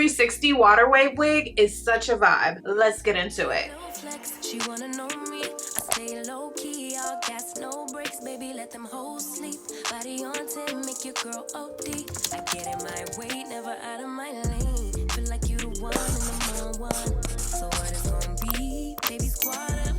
360 water wave wig is such a vibe. Let's get into it. She wanna know me. I stay low key, all gas, no brakes, baby. Let them hoes sleep. Body on 10, make your girl OD. I get in my way, never out of my lane. Feel like you the one and the one. So what it's gonna be, baby, squad up.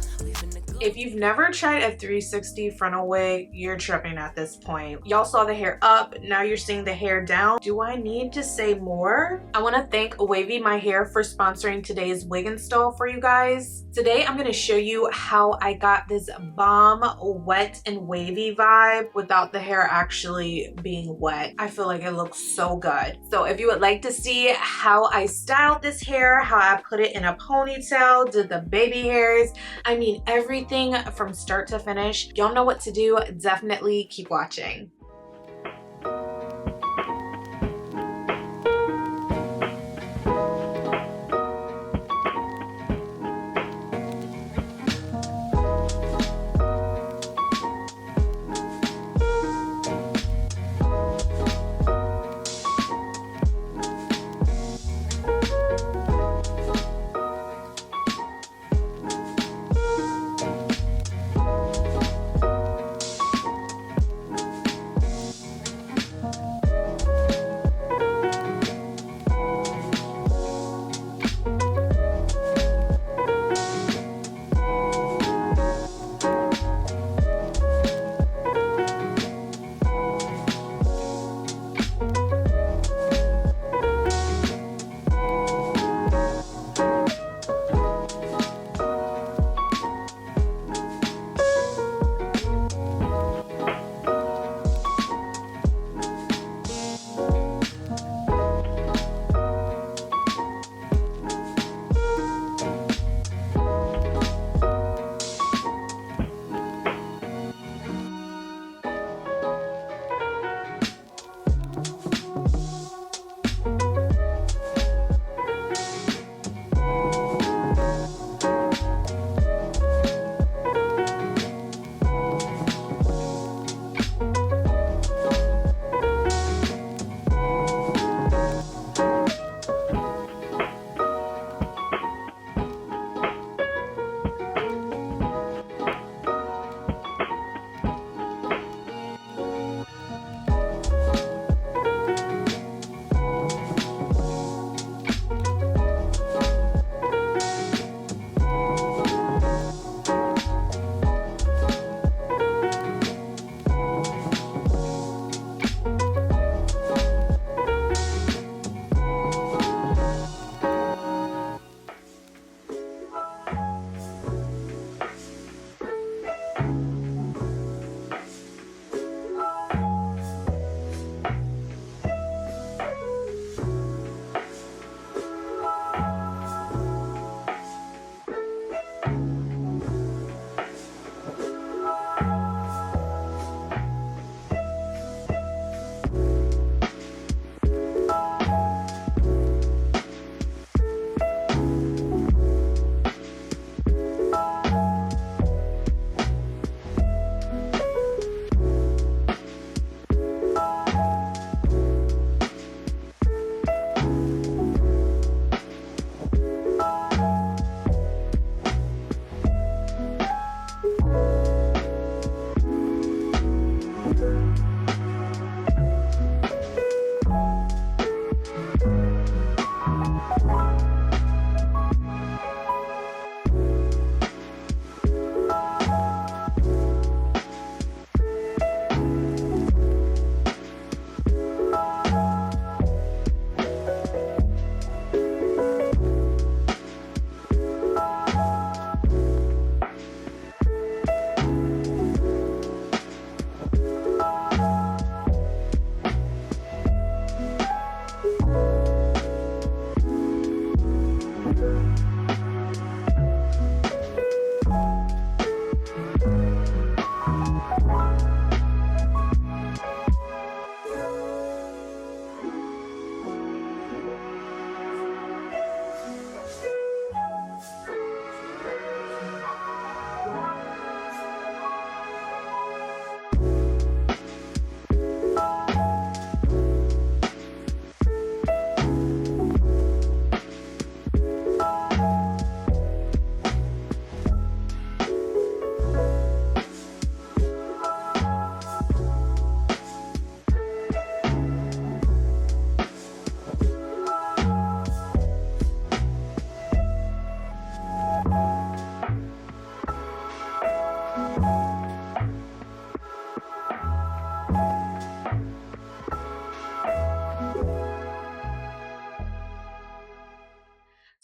If you've never tried a 360 frontal wig, you're tripping at this point. Y'all saw the hair up, now you're seeing the hair down. Do I need to say more? I want to thank WavyMy Hair for sponsoring today's wig install for you guys. Today I'm going to show you how I got this bomb wet and wavy vibe without the hair actually being wet. I feel like it looks so good. So if you would like to see how I styled this hair, how I put it in a ponytail, did the baby hairs, I mean everything from start to finish, y'all know what to do. Definitely keep watching.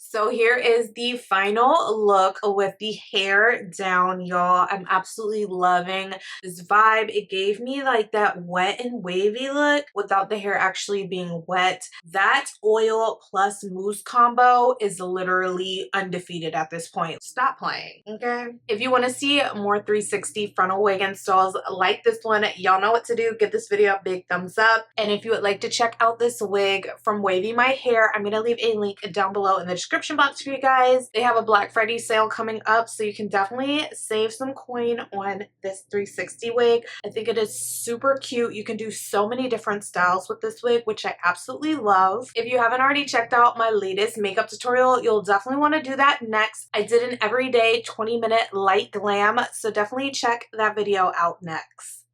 So here is the final look with the hair down, y'all. I'm absolutely loving this vibe. It gave me like that wet and wavy look without the hair actually being wet. That oil plus mousse combo is literally undefeated at this point. Stop playing, okay? If you want to see more 360 frontal wig installs like this one, y'all know what to do. Give this video a big thumbs up. And if you would like to check out this wig from WavyMy Hair, I'm going to leave a link down below in the description box for you guys. They have a Black Friday sale coming up, so you can definitely save some coin on this 360 wig. I think it is super cute. You can do so many different styles with this wig, which I absolutely love. If you haven't already checked out my latest makeup tutorial, you'll definitely want to do that next. I did an everyday 20-minute light glam, so definitely check that video out next.